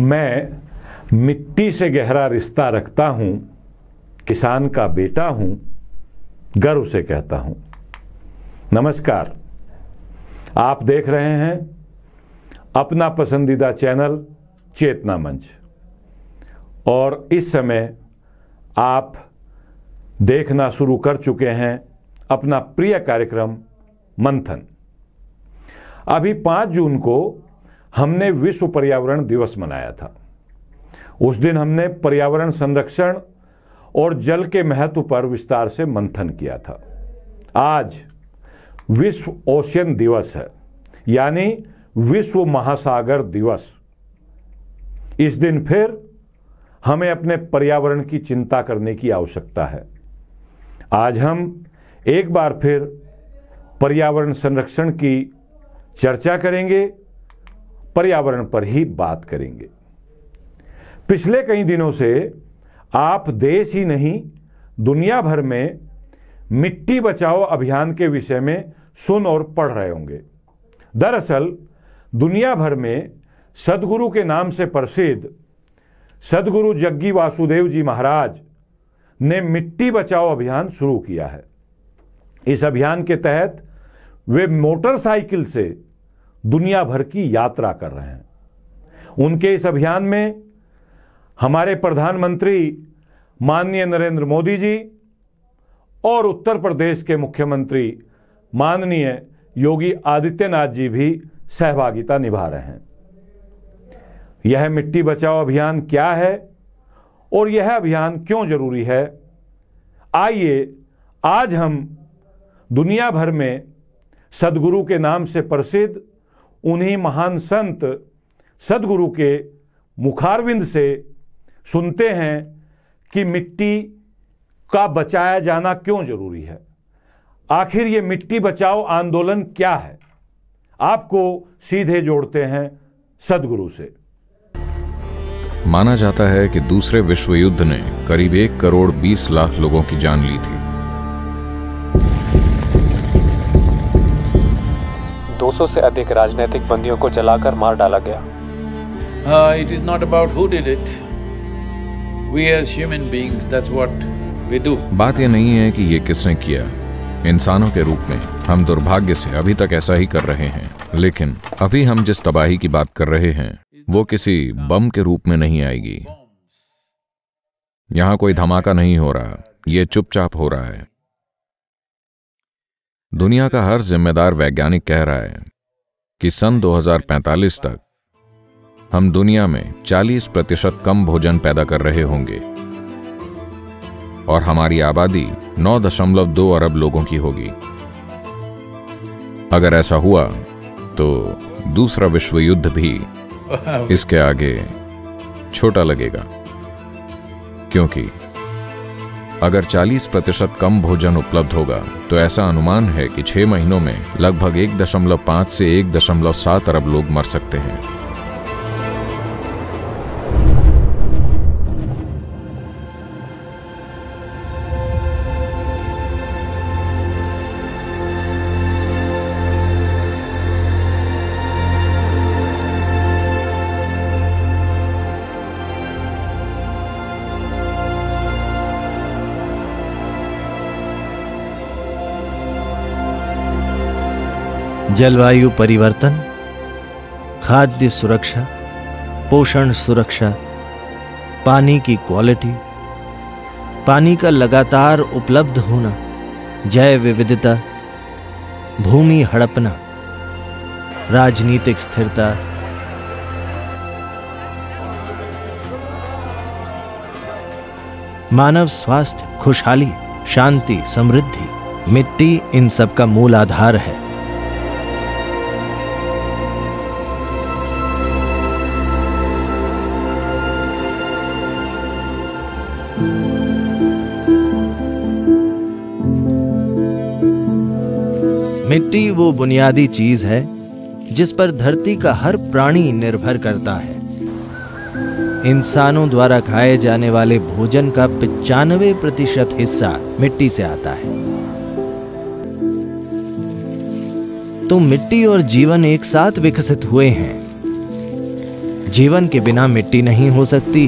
मैं मिट्टी से गहरा रिश्ता रखता हूं, किसान का बेटा हूं, गर्व से कहता हूं। नमस्कार, आप देख रहे हैं अपना पसंदीदा चैनल चेतना मंच और इस समय आप देखना शुरू कर चुके हैं अपना प्रिय कार्यक्रम मंथन। अभी 5 जून को हमने विश्व पर्यावरण दिवस मनाया था। उस दिन हमने पर्यावरण संरक्षण और जल के महत्व पर विस्तार से मंथन किया था। आज विश्व ओशियन दिवस है, यानी विश्व महासागर दिवस। इस दिन फिर हमें अपने पर्यावरण की चिंता करने की आवश्यकता है। आज हम एक बार फिर पर्यावरण संरक्षण की चर्चा करेंगे, पर्यावरण पर ही बात करेंगे। पिछले कई दिनों से आप देश ही नहीं दुनिया भर में मिट्टी बचाओ अभियान के विषय में सुन और पढ़ रहे होंगे। दरअसल दुनिया भर में सद्गुरु के नाम से प्रसिद्ध सद्गुरु जग्गी वासुदेव जी महाराज ने मिट्टी बचाओ अभियान शुरू किया है। इस अभियान के तहत वे मोटरसाइकिल से दुनिया भर की यात्रा कर रहे हैं। उनके इस अभियान में हमारे प्रधानमंत्री माननीय नरेंद्र मोदी जी और उत्तर प्रदेश के मुख्यमंत्री माननीय योगी आदित्यनाथ जी भी सहभागिता निभा रहे हैं। यह मिट्टी बचाओ अभियान क्या है और यह अभियान क्यों जरूरी है, आइए आज हम दुनिया भर में सद्गुरु के नाम से प्रसिद्ध उन्हीं महान संत सद्गुरु के मुखारविंद से सुनते हैं कि मिट्टी का बचाया जाना क्यों जरूरी है। आखिर ये मिट्टी बचाओ आंदोलन क्या है, आपको सीधे जोड़ते हैं सद्गुरु से। माना जाता है कि दूसरे विश्व युद्ध ने करीब 1 करोड़ 20 लाख लोगों की जान ली थी। 200 से अधिक राजनीतिक बंदियों को जलाकर मार डाला गया। It is not about who did it. We as human beings, that's what we do. बात यह नहीं है कि ये किसने किया। इंसानों के रूप में हम दुर्भाग्य से अभी तक ऐसा ही कर रहे हैं, लेकिन अभी हम जिस तबाही की बात कर रहे हैं वो किसी बम के रूप में नहीं आएगी। यहां कोई धमाका नहीं हो रहा, ये चुपचाप हो रहा है। दुनिया का हर जिम्मेदार वैज्ञानिक कह रहा है कि सन 2045 तक हम दुनिया में 40% कम भोजन पैदा कर रहे होंगे और हमारी आबादी 9.2 अरब लोगों की होगी। अगर ऐसा हुआ तो दूसरा विश्व युद्ध भी इसके आगे छोटा लगेगा, क्योंकि अगर 40% कम भोजन उपलब्ध होगा तो ऐसा अनुमान है कि 6 महीनों में लगभग 1.5 से 1.7 अरब लोग मर सकते हैं। जलवायु परिवर्तन, खाद्य सुरक्षा, पोषण सुरक्षा, पानी की क्वालिटी, पानी का लगातार उपलब्ध होना, जैव विविधता, भूमि हड़पना, राजनीतिक स्थिरता, मानव स्वास्थ्य, खुशहाली, शांति, समृद्धि, मिट्टी इन सब का मूल आधार है। मिट्टी वो बुनियादी चीज है जिस पर धरती का हर प्राणी निर्भर करता है। इंसानों द्वारा खाए जाने वाले भोजन का 95% हिस्सा मिट्टी से आता है। तो मिट्टी और जीवन एक साथ विकसित हुए हैं। जीवन के बिना मिट्टी नहीं हो सकती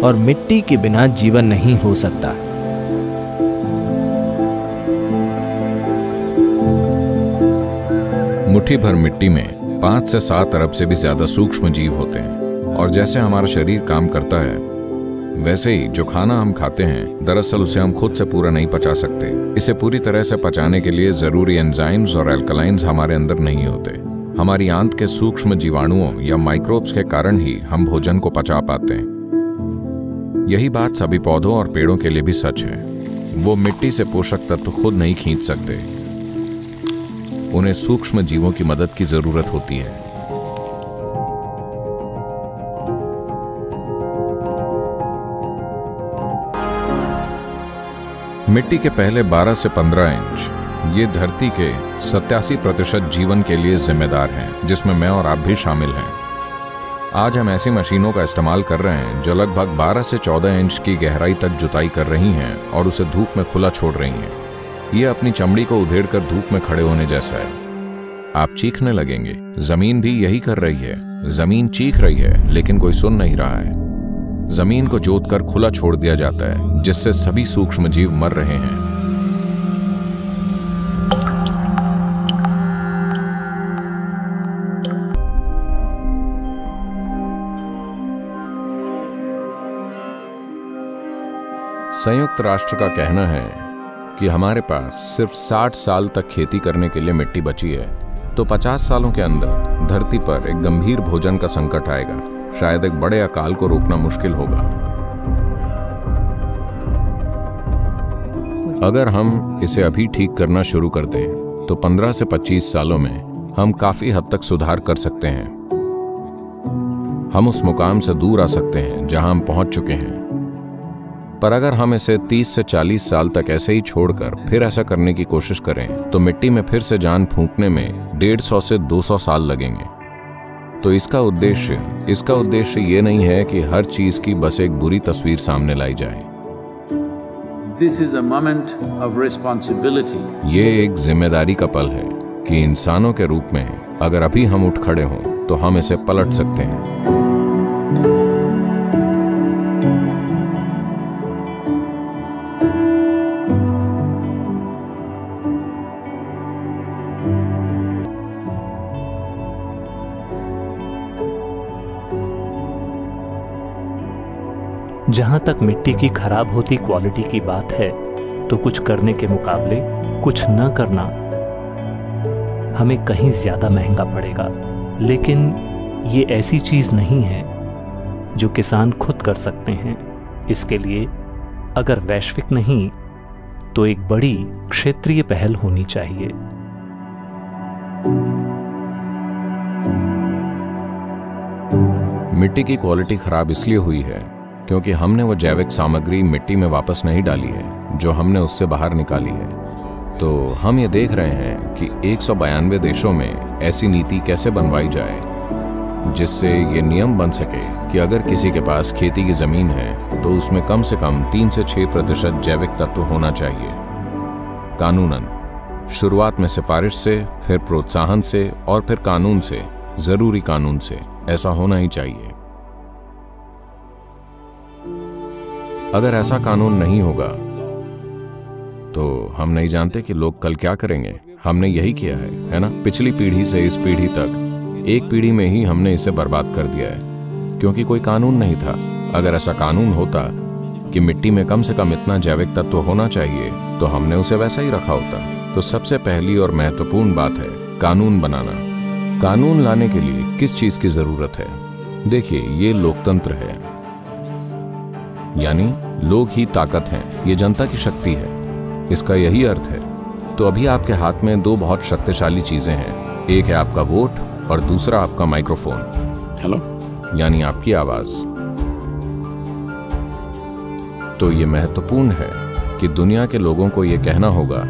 और मिट्टी के बिना जीवन नहीं हो सकता। मुट्ठी भर मिट्टी में 5 से 7 अरब से भी ज्यादा सूक्ष्म जीव होते हैं और जैसे हमारा शरीर काम करता है वैसे ही जो खाना हम खाते हैं दरअसल उसे हम खुद से पूरा नहीं पचा सकते। इसे पूरी तरह से पचाने के लिए जरूरी एंजाइम्स और एल्कलाइंस हमारे अंदर नहीं होते। हमारी आंत के सूक्ष्म जीवाणुओं या माइक्रोब्स के कारण ही हम भोजन को पचा पाते हैं। यही बात सभी पौधों और पेड़ों के लिए भी सच है। वो मिट्टी से पोषक तत्व खुद नहीं खींच सकते, उन्हें सूक्ष्म जीवों की मदद की जरूरत होती है। मिट्टी के पहले 12 से 15 इंच ये धरती के 87% जीवन के लिए जिम्मेदार हैं, जिसमें मैं और आप भी शामिल हैं। आज हम ऐसी मशीनों का इस्तेमाल कर रहे हैं जो लगभग 12 से 14 इंच की गहराई तक जुताई कर रही हैं और उसे धूप में खुला छोड़ रही हैं। ये अपनी चमड़ी को उधेड़कर धूप में खड़े होने जैसा है। आप चीखने लगेंगे, जमीन भी यही कर रही है। जमीन चीख रही है लेकिन कोई सुन नहीं रहा है। जमीन को जोतकर खुला छोड़ दिया जाता है, जिससे सभी सूक्ष्म जीव मर रहे हैं। संयुक्त राष्ट्र का कहना है कि हमारे पास सिर्फ 60 साल तक खेती करने के लिए मिट्टी बची है, तो 50 सालों के अंदर धरती पर एक गंभीर भोजन का संकट आएगा। शायद एक बड़े अकाल को रोकना मुश्किल होगा। अगर हम इसे अभी ठीक करना शुरू कर दें तो 15 से 25 सालों में हम काफी हद तक सुधार कर सकते हैं। हम उस मुकाम से दूर आ सकते हैं जहां हम पहुंच चुके हैं। पर अगर हम इसे 30 से 40 साल तक ऐसे ही छोड़कर फिर ऐसा करने की कोशिश करें तो मिट्टी में फिर से जान फूंकने में 150 से 200 साल लगेंगे। तो इसका उद्देश्य ये नहीं है कि हर चीज की बस एक बुरी तस्वीर सामने लाई जाए। This is a moment of responsibility. ये एक जिम्मेदारी का पल है कि इंसानों के रूप में अगर अभी हम उठ खड़े हों तो हम इसे पलट सकते हैं। जहां तक मिट्टी की खराब होती क्वालिटी की बात है तो कुछ करने के मुकाबले कुछ न करना हमें कहीं ज्यादा महंगा पड़ेगा। लेकिन ये ऐसी चीज नहीं है जो किसान खुद कर सकते हैं। इसके लिए अगर वैश्विक नहीं तो एक बड़ी क्षेत्रीय पहल होनी चाहिए। मिट्टी की क्वालिटी खराब इसलिए हुई है क्योंकि हमने वो जैविक सामग्री मिट्टी में वापस नहीं डाली है जो हमने उससे बाहर निकाली है। तो हम ये देख रहे हैं कि 192 देशों में ऐसी नीति कैसे बनवाई जाए जिससे ये नियम बन सके कि अगर किसी के पास खेती की जमीन है तो उसमें कम से कम 3 से 6% जैविक तत्व होना चाहिए। कानूनन, शुरुआत में सिफारिश से, फिर प्रोत्साहन से और फिर कानून से, जरूरी कानून से ऐसा होना ही चाहिए। अगर ऐसा कानून नहीं होगा तो हम नहीं जानते कि लोग कल क्या करेंगे। हमने यही किया है ना? पिछली पीढ़ी से इस पीढ़ी तक एक पीढ़ी में ही हमने इसे बर्बाद कर दिया है क्योंकि कोई कानून नहीं था। अगर ऐसा कानून होता कि मिट्टी में कम से कम इतना जैविक तत्व होना चाहिए तो हमने उसे वैसा ही रखा होता। तो सबसे पहली और महत्वपूर्ण बात है कानून बनाना। कानून लाने के लिए किस चीज की जरूरत है? देखिए, ये लोकतंत्र है, यानी लोग ही ताकत हैं। ये जनता की शक्ति है, इसका यही अर्थ है। तो अभी आपके हाथ में 2 बहुत शक्तिशाली चीजें हैं। एक है आपका वोट और दूसरा आपका माइक्रोफोन। हेलो, यानी आपकी आवाज। तो ये महत्वपूर्ण है कि दुनिया के लोगों को ये कहना होगा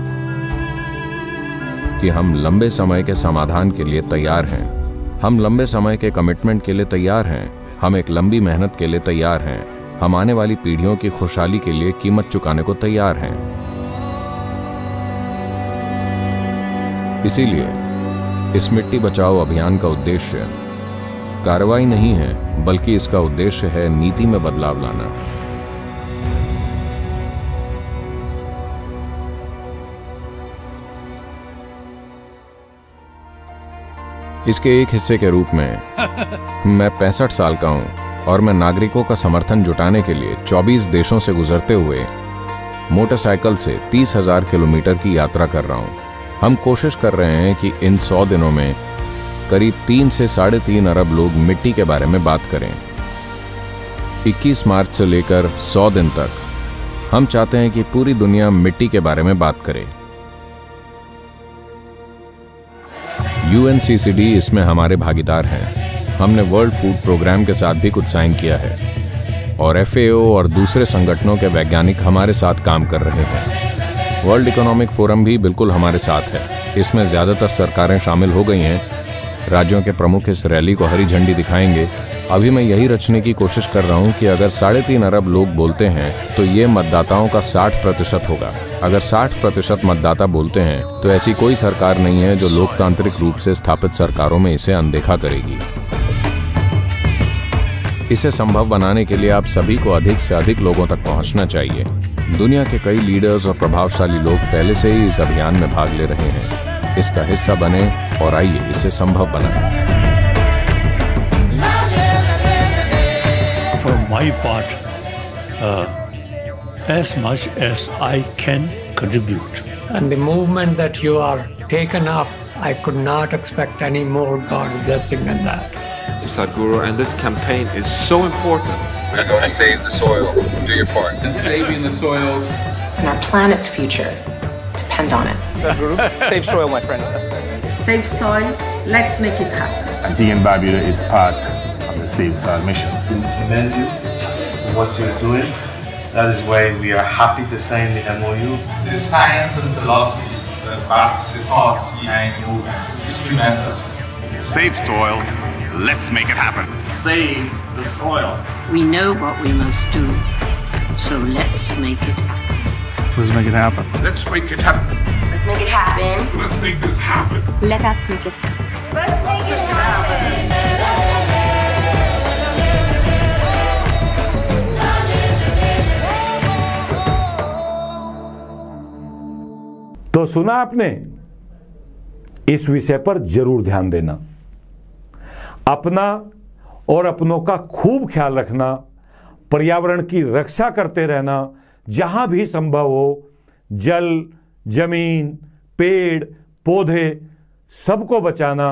कि हम लंबे समय के समाधान के लिए तैयार हैं, हम लंबे समय के कमिटमेंट के लिए तैयार हैं, हम एक लंबी मेहनत के लिए तैयार हैं, हम आने वाली पीढ़ियों की खुशहाली के लिए कीमत चुकाने को तैयार हैं। इसीलिए इस मिट्टी बचाओ अभियान का उद्देश्य कार्रवाई नहीं है, बल्कि इसका उद्देश्य है नीति में बदलाव लाना। इसके एक हिस्से के रूप में मैं 65 साल का हूं और मैं नागरिकों का समर्थन जुटाने के लिए 24 देशों से गुजरते हुए मोटरसाइकिल से 30,000 किलोमीटर की यात्रा कर रहा हूं। हम कोशिश कर रहे हैं कि इन 100 दिनों में करीब 3 से 3.5 अरब लोग मिट्टी के बारे में बात करें। 21 मार्च से लेकर 100 दिन तक हम चाहते हैं कि पूरी दुनिया मिट्टी के बारे में बात करे। UNCCD इसमें हमारे भागीदार हैं। हमने वर्ल्ड फूड प्रोग्राम के साथ भी कुछ साइन किया है और FAO और दूसरे संगठनों के वैज्ञानिक हमारे साथ काम कर रहे हैं। वर्ल्ड इकोनॉमिक फोरम भी बिल्कुल हमारे साथ है। इसमें ज़्यादातर सरकारें शामिल हो गई हैं। राज्यों के प्रमुख इस रैली को हरी झंडी दिखाएंगे। अभी मैं यही रचने की कोशिश कर रहा हूं कि अगर 3.5 अरब लोग बोलते हैं तो ये मतदाताओं का 60% होगा। अगर 60% मतदाता बोलते हैं तो ऐसी कोई सरकार नहीं है जो लोकतांत्रिक रूप से स्थापित सरकारों में इसे अनदेखा करेगी। इसे संभव बनाने के लिए आप सभी को अधिक से अधिक लोगों तक पहुंचना चाहिए। दुनिया के कई लीडर्स और प्रभावशाली लोग पहले से ही इस अभियान में भाग ले रहे हैं। इसका हिस्सा बने और आइए इसे संभव बनाएं। For my part, as much as I can contribute. And the movement that you are taken up, I could not expect any more God's blessing than that. Sadhguru, and this campaign is so important. We're going to save the soil. Do your part. And saving the soils. And our planet's future depend on it. Sadhguru, save soil, my friend. Save soil, let's make it happen. And TM Barbuda is part of the Save Soil mission. We commend you for what you're doing. That is why we are happy to sign the MOU. The science and philosophy that backs the thought behind the movement is tremendous. Save soil, let's make it happen. Save the soil. We know what we must do, so let's make it happen. Let's make it happen. Let's make it happen. Let's make it happen. Let's make this happen. Let us make it happen. Let's make it happen. तो सुना आपने, इस विषय पर जरूर ध्यान देना। अपना और अपनों का खूब ख्याल रखना, पर्यावरण की रक्षा करते रहना, जहां भी संभव हो जल, जमीन, पेड़, पौधे सबको बचाना,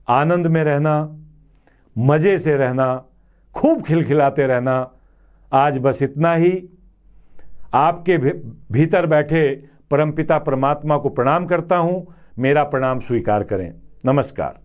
आनंद में रहना, मजे से रहना, खूब खिलखिलाते रहना। आज बस इतना ही। आपके भीतर बैठे परमपिता परमात्मा को प्रणाम करता हूं। मेरा प्रणाम स्वीकार करें। नमस्कार।